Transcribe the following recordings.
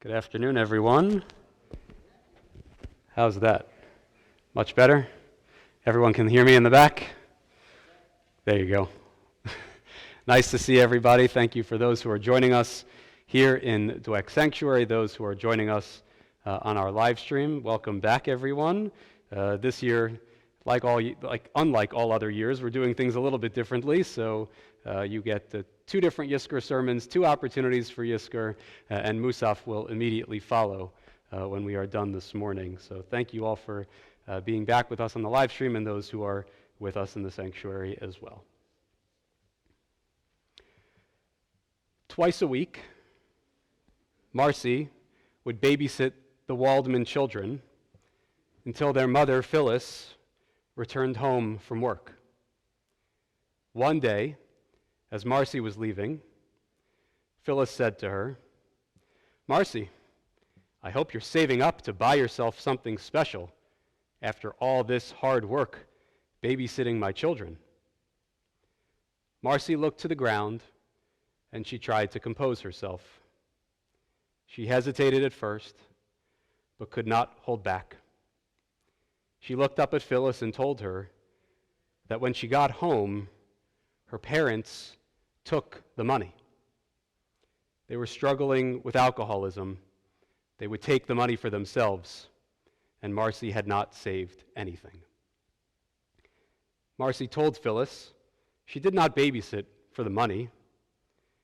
Good afternoon, everyone. How's that? Much better? Everyone can hear me in the back? There you go. Nice to see everybody. Thank you for those who are joining us here in Dweck Sanctuary, those who are joining us on our live stream. Welcome back, everyone. This year, unlike all other years, we're doing things a little bit differently. So you get two different Yizkor sermons, two opportunities for Yizkor, and Musaf will immediately follow when we are done this morning. So thank you all for being back with us on the live stream and those who are with us in the sanctuary as well. Twice a week, Marcy would babysit the Waldman children until their mother, Phyllis, returned home from work. One day, as Marcy was leaving, Phyllis said to her, "Marcy, I hope you're saving up to buy yourself something special after all this hard work babysitting my children." Marcy looked to the ground and she tried to compose herself. She hesitated at first, but could not hold back. She looked up at Phyllis and told her that when she got home, her parents took the money. They were struggling with alcoholism. They would take the money for themselves, and Marcy had not saved anything. Marcy told Phyllis she did not babysit for the money.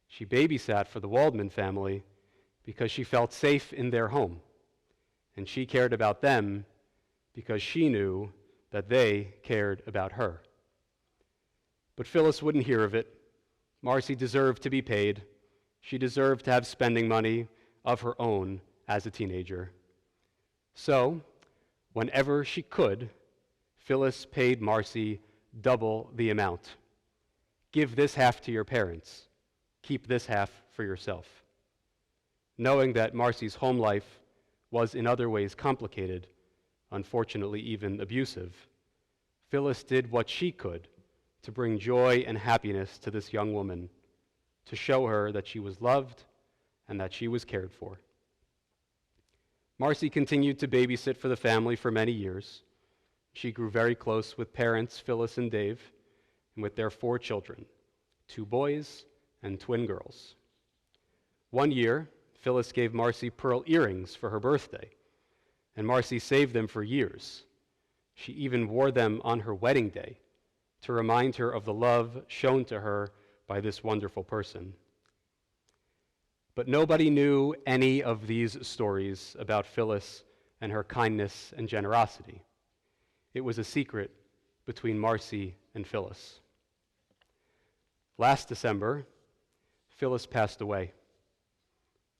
She babysat for the Waldman family because she felt safe in their home, and she cared about them because she knew that they cared about her. But Phyllis wouldn't hear of it. Marcy deserved to be paid. She deserved to have spending money of her own as a teenager. So, whenever she could, Phyllis paid Marcy double the amount. Give this half to your parents. Keep this half for yourself. Knowing that Marcy's home life was in other ways complicated, unfortunately even abusive, Phyllis did what she could to bring joy and happiness to this young woman, to show her that she was loved and that she was cared for. Marcy continued to babysit for the family for many years. She grew very close with parents Phyllis and Dave and with their 4 children, 2 boys and twin girls. One year, Phyllis gave Marcy pearl earrings for her birthday, and Marcy saved them for years. She even wore them on her wedding day to remind her of the love shown to her by this wonderful person. But nobody knew any of these stories about Phyllis and her kindness and generosity. It was a secret between Marcy and Phyllis. Last December, Phyllis passed away.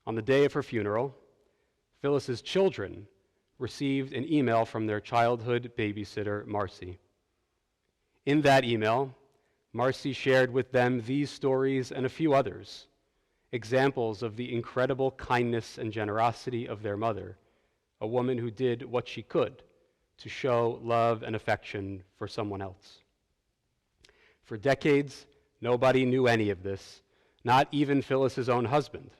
On the day of her funeral, Phyllis's children received an email from their childhood babysitter, Marcy. In that email, Marcy shared with them these stories and a few others, examples of the incredible kindness and generosity of their mother, a woman who did what she could to show love and affection for someone else. For decades, nobody knew any of this, not even Phyllis's own husband.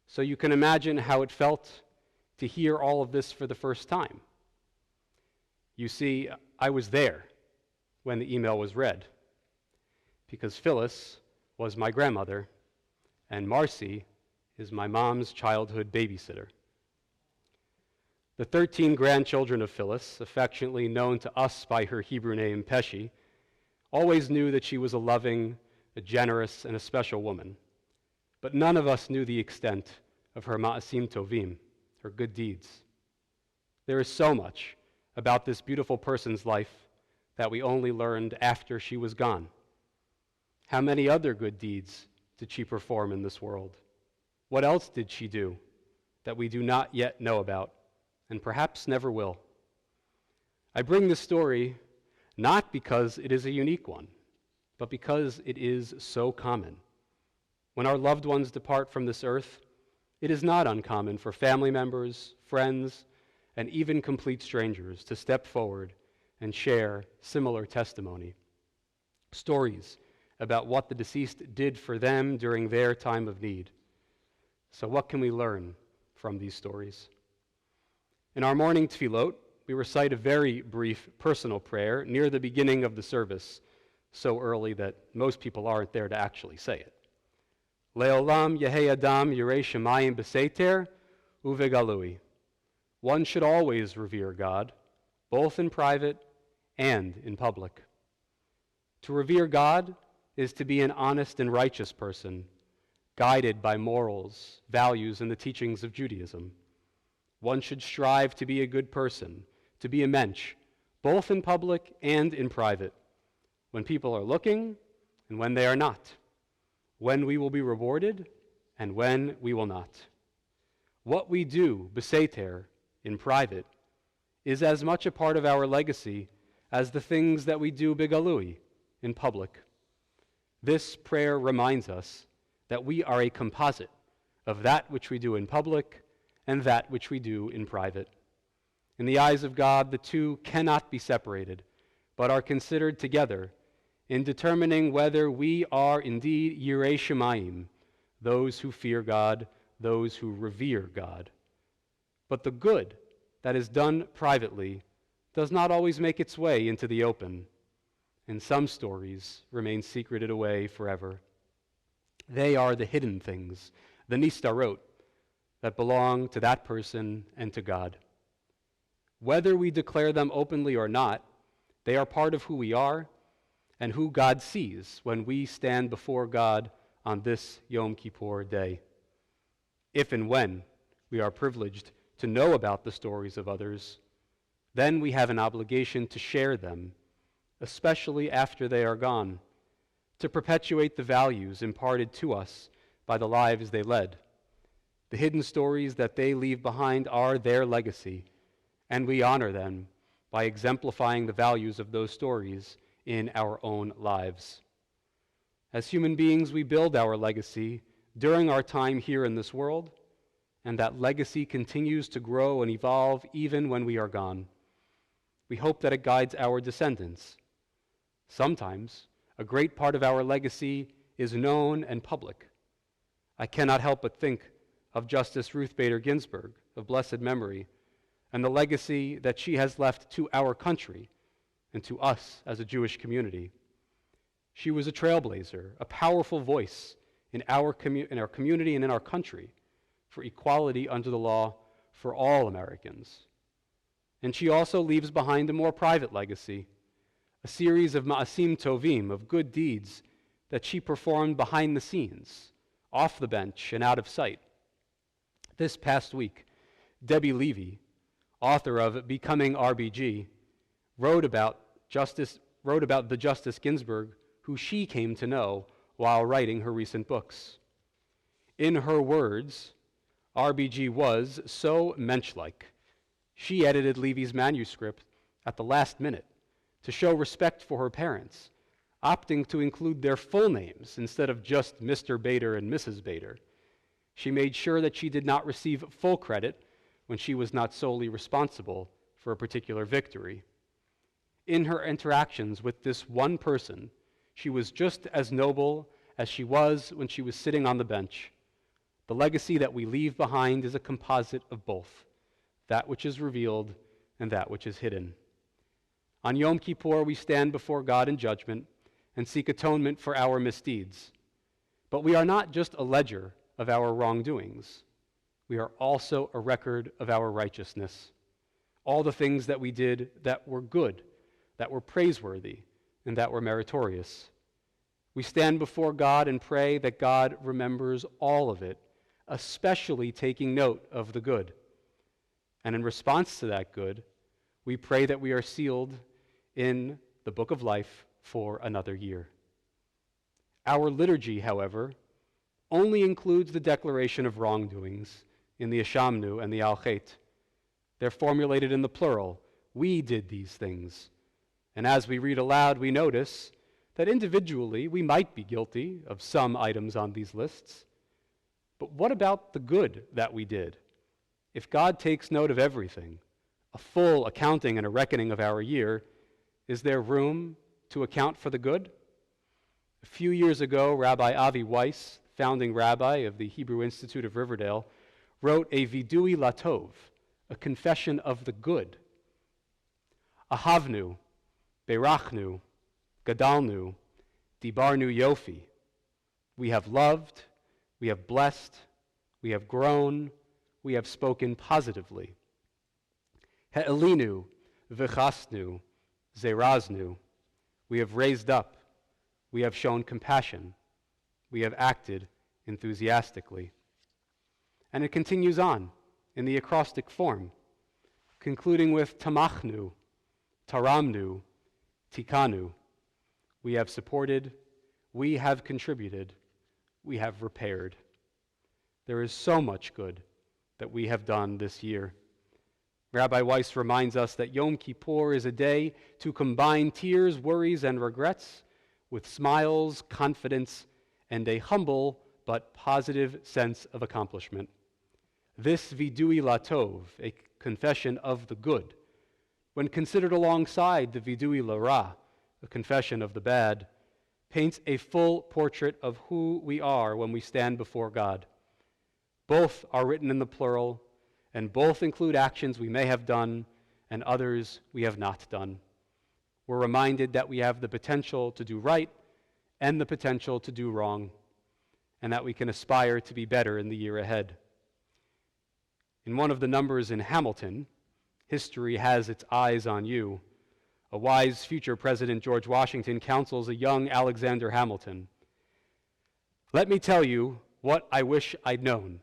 So you can imagine how it felt to hear all of this for the first time. You see, I was there when the email was read, because Phyllis was my grandmother, and Marcy is my mom's childhood babysitter. The 13 grandchildren of Phyllis, affectionately known to us by her Hebrew name, Pesci, always knew that she was a loving, a generous, and a special woman. But none of us knew the extent of her ma'asim tovim, her good deeds. There is so much about this beautiful person's life that we only learned after she was gone. How many other good deeds did she perform in this world? What else did she do that we do not yet know about, and perhaps never will? I bring this story not because it is a unique one, but because it is so common. When our loved ones depart from this earth, it is not uncommon for family members, friends, and even complete strangers to step forward and share similar testimony. Stories about what the deceased did for them during their time of need. So what can we learn from these stories. In our morning tefillot, we recite a very brief personal prayer near the beginning of the service, so early that most people aren't there to actually say it. Le'olam yehei adam yirei shemayim b'seiter uvegalui. One should always revere God, both in private and in public. To revere God is to be an honest and righteous person, guided by morals, values, and the teachings of Judaism. One should strive to be a good person, to be a mensch, both in public and in private, when people are looking and when they are not, when we will be rewarded and when we will not. What we do, b'seiter, in private, is as much a part of our legacy as the things that we do bigalui, in public. This prayer reminds us that we are a composite of that which we do in public and that which we do in private. In the eyes of God, the two cannot be separated, but are considered together in determining whether we are indeed yirei shemayim, those who fear God, those who revere God. But the good that is done privately does not always make its way into the open, and some stories remain secreted away forever. They are the hidden things, the nistarot, that belong to that person and to God. Whether we declare them openly or not, they are part of who we are and who God sees when we stand before God on this Yom Kippur day. If and when we are privileged to know about the stories of others, then we have an obligation to share them, especially after they are gone, to perpetuate the values imparted to us by the lives they led. The hidden stories that they leave behind are their legacy, and we honor them by exemplifying the values of those stories in our own lives. As human beings, we build our legacy during our time here in this world, and that legacy continues to grow and evolve even when we are gone. We hope that it guides our descendants. Sometimes, a great part of our legacy is known and public. I cannot help but think of Justice Ruth Bader Ginsburg, of blessed memory, and the legacy that she has left to our country and to us as a Jewish community. She was a trailblazer, a powerful voice in our community and in our country for equality under the law for all Americans. And she also leaves behind a more private legacy, a series of ma'asim tovim, of good deeds that she performed behind the scenes, off the bench and out of sight. This past week, Debbie Levy, author of Becoming RBG, wrote about the Justice Ginsburg who she came to know while writing her recent books. In her words, RBG was so mensch-like. She edited Levy's manuscript at the last minute to show respect for her parents, opting to include their full names instead of just Mr. Bader and Mrs. Bader. She made sure that she did not receive full credit when she was not solely responsible for a particular victory. In her interactions with this one person, she was just as noble as she was when she was sitting on the bench. The legacy that we leave behind is a composite of both, that which is revealed and that which is hidden. On Yom Kippur, we stand before God in judgment and seek atonement for our misdeeds. But we are not just a ledger of our wrongdoings. We are also a record of our righteousness. All the things that we did that were good, that were praiseworthy, and that were meritorious. We stand before God and pray that God remembers all of it, especially taking note of the good. And in response to that good, we pray that we are sealed in the book of life for another year. Our liturgy, however, only includes the declaration of wrongdoings in the Ashamnu and the Al-Chet. They're formulated in the plural. We did these things. And as we read aloud, we notice that individually we might be guilty of some items on these lists. But what about the good that we did? If God takes note of everything, a full accounting and a reckoning of our year, is there room to account for the good? A few years ago, Rabbi Avi Weiss, founding rabbi of the Hebrew Institute of Riverdale, wrote a vidui latov, a confession of the good. Ahavnu, berachnu, gadalnu, dibarnu yofi. We have loved, we have blessed, we have grown, we have spoken positively. He'elinu, v'chasnu, zeraznu. We have raised up, we have shown compassion, we have acted enthusiastically. And it continues on in the acrostic form, concluding with tamachnu, taramnu, tikanu. We have supported, we have contributed, we have repaired. There is so much good that we have done this year. Rabbi Weiss reminds us that Yom Kippur is a day to combine tears, worries, and regrets with smiles, confidence, and a humble but positive sense of accomplishment. This vidui latov, a confession of the good, when considered alongside the vidui lara, a confession of the bad, paints a full portrait of who we are when we stand before God. Both are written in the plural, and both include actions we may have done and others we have not done. We're reminded that we have the potential to do right and the potential to do wrong, and that we can aspire to be better in the year ahead. In one of the numbers in Hamilton, history has its eyes on you. A wise future President George Washington counsels a young Alexander Hamilton. Let me tell you what I wish I'd known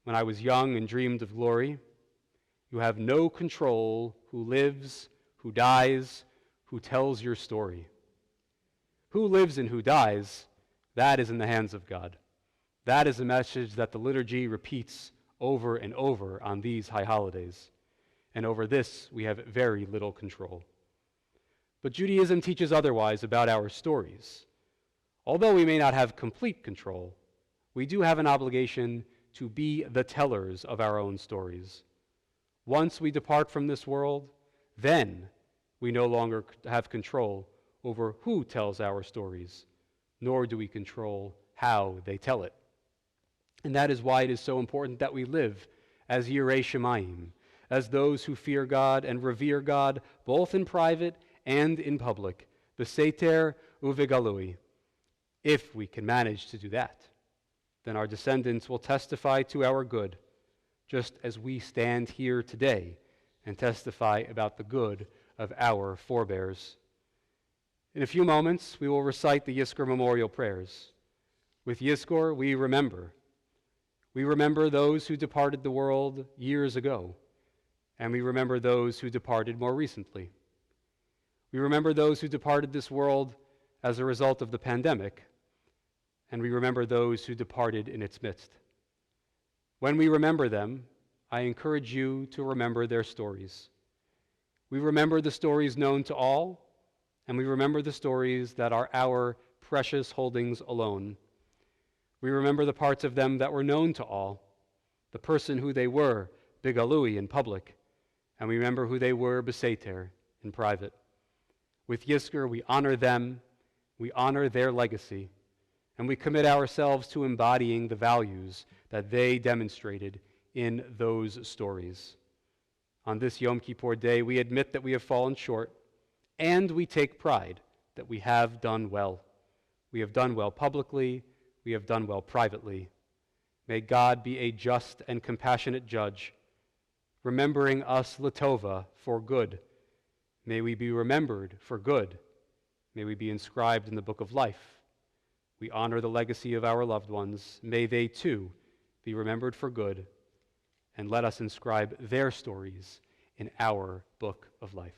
when I was young and dreamed of glory. You have no control who lives, who dies, who tells your story. Who lives and who dies, that is in the hands of God. That is a message that the liturgy repeats over and over on these high holidays. And over this, we have very little control. But Judaism teaches otherwise about our stories. Although we may not have complete control, we do have an obligation to be the tellers of our own stories. Once we depart from this world, then we no longer have control over who tells our stories, nor do we control how they tell it. And that is why it is so important that we live as Yirei Shemayim, as those who fear God and revere God, both in private and in public, b'seter uvegalui. If we can manage to do that, then our descendants will testify to our good, just as we stand here today and testify about the good of our forebears. In a few moments, we will recite the Yizkor memorial prayers. With Yizkor, we remember. We remember those who departed the world years ago, and we remember those who departed more recently. We remember those who departed this world as a result of the pandemic, and we remember those who departed in its midst. When we remember them, I encourage you to remember their stories. We remember the stories known to all, and we remember the stories that are our precious holdings alone. We remember the parts of them that were known to all, the person who they were, bigalui, in public, and we remember who they were, b'seter, in private. With Yizkor, we honor them, we honor their legacy, and we commit ourselves to embodying the values that they demonstrated in those stories. On this Yom Kippur day, we admit that we have fallen short, and we take pride that we have done well. We have done well publicly, we have done well privately. May God be a just and compassionate judge, remembering us latova, for good. May we be remembered for good. May we be inscribed in the book of life. We honor the legacy of our loved ones. May they too be remembered for good, and let us inscribe their stories in our book of life.